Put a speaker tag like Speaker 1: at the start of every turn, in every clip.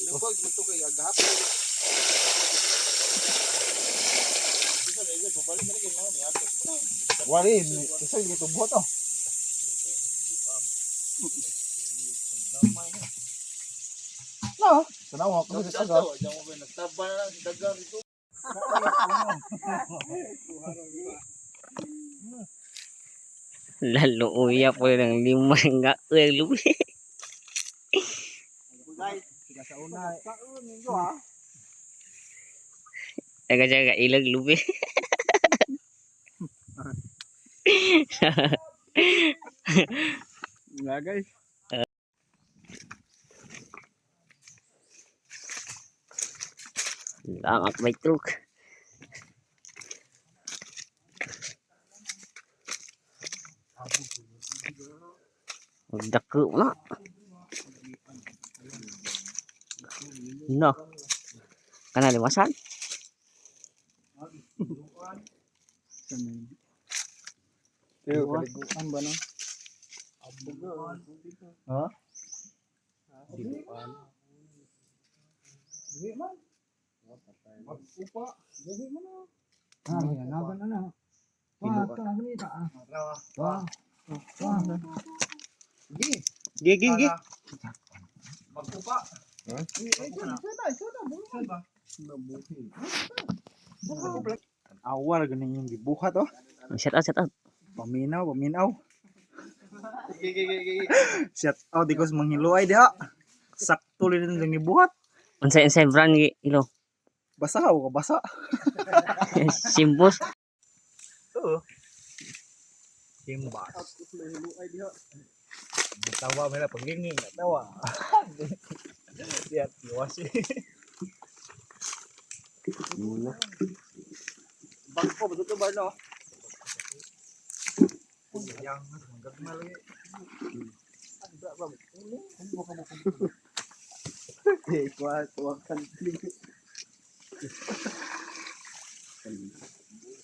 Speaker 1: Napag mo kay agap. Wali, isa dito buhat oh. No, tanawa ko sa taga. Nagtaba na lang dagang ito.
Speaker 2: Lalo uya po ng lima nga lubi.
Speaker 1: Sa una.
Speaker 2: Jaga-jaga ilag lubi.
Speaker 1: Nga guys.
Speaker 2: Lamak may truk. Dako na. No. Kana liwasan?
Speaker 1: Pero kaliguan ba no? Ha? Kaliguan. Dili man. Magpupa. Dili man na. Ah, yan naban na na. Wah, ito na ganito ah. Wah. Wah. Gi. Magpupa. Ha? Awal ganing yung gibuhat oh.
Speaker 2: Set out.
Speaker 1: Paminaw. Set out di ko manghiluay diha. Sakto rin lang gibuhat.
Speaker 2: Unsay brand gi ilo?
Speaker 1: Basa ka basa.
Speaker 2: Simbos.
Speaker 1: Oo. Simbas. Tawa mo na pagingin, tawa. Lihat, iwasi. Bangko betul tu bar no. Yang gagmal lagi. Berapa? Kuat kan.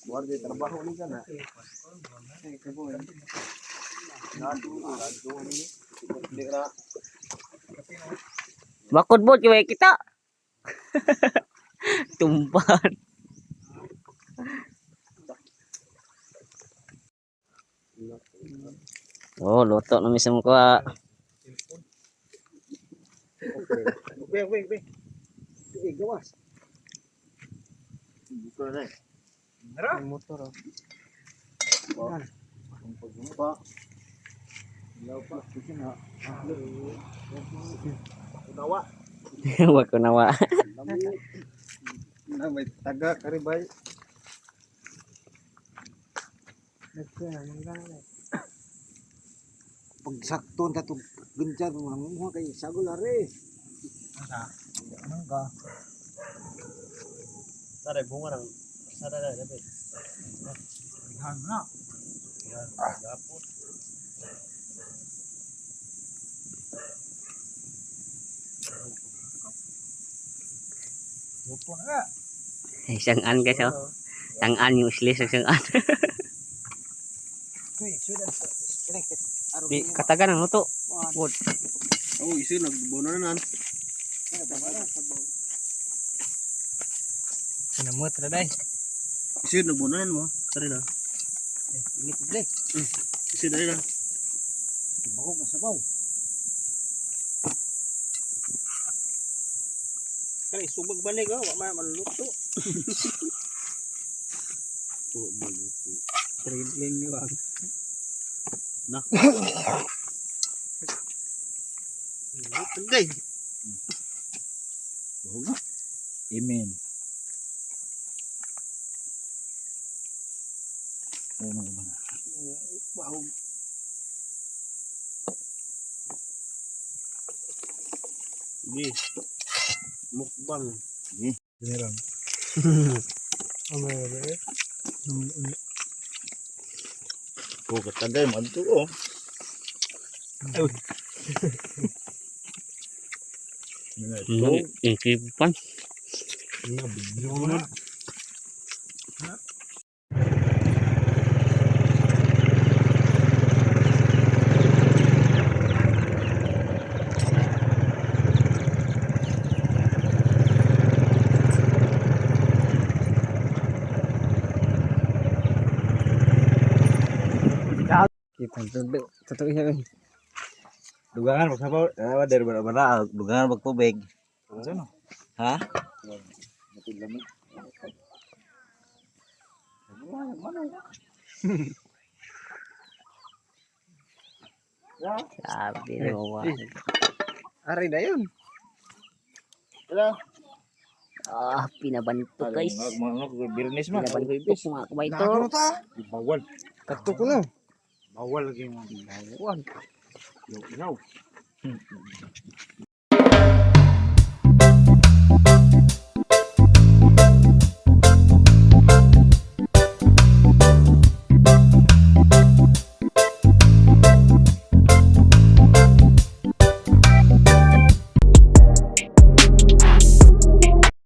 Speaker 1: Luar dia terbahu ni kan.
Speaker 2: Bakod bot kaya kita. Tumpan. Oh, loto na mismo ko.
Speaker 1: Weh. Gawas. Buka dah. Merah motor. Kan. Pagumpa. Lawa kasi na. Nawa.
Speaker 2: Wa ko nawa.
Speaker 1: Na may taga karibay. Pag sakto ta to genjar mo kay sagol are. Asa? Mangga. Tara bunga nang sada da dapat. Lihan na. Yan, gapon. Gupo na.
Speaker 2: Isang an guys oh. Isang an yung islis isang an.
Speaker 1: Sudah connected.
Speaker 2: Di katagan ang luto. Bot.
Speaker 1: Oh, isu nagbono na nan.
Speaker 2: Sinamot na dai.
Speaker 1: Isu nagbono na mo. Sari na.
Speaker 2: Ingit bre.
Speaker 1: Isu dari na. Bago masabaw. Kali subag balik oh, wa maluluto. Oh, maluto. Triling ni wag. Nah. Tegay. Bawa. Amen. Ano ba na? Wow. Gi. Mukbang. Gi. Beneran. Amere. Oh, katagay mantu oh.
Speaker 2: Ingkipan.
Speaker 1: Ini bingung.
Speaker 2: Totoo siya.
Speaker 3: Dugangan magsabaw, dari bara dugangan magtubig.
Speaker 1: Ano?
Speaker 3: Ha?
Speaker 1: Matilamig.
Speaker 2: Sabi naman.
Speaker 1: Ari na yun.
Speaker 2: Pinabanto guys.
Speaker 3: Birnis mah.
Speaker 2: Pinabantok mga kumaito.
Speaker 1: Bawal.
Speaker 3: Kato ko no.
Speaker 1: Bawal lagi mo.
Speaker 2: Bawal.
Speaker 1: Yaw.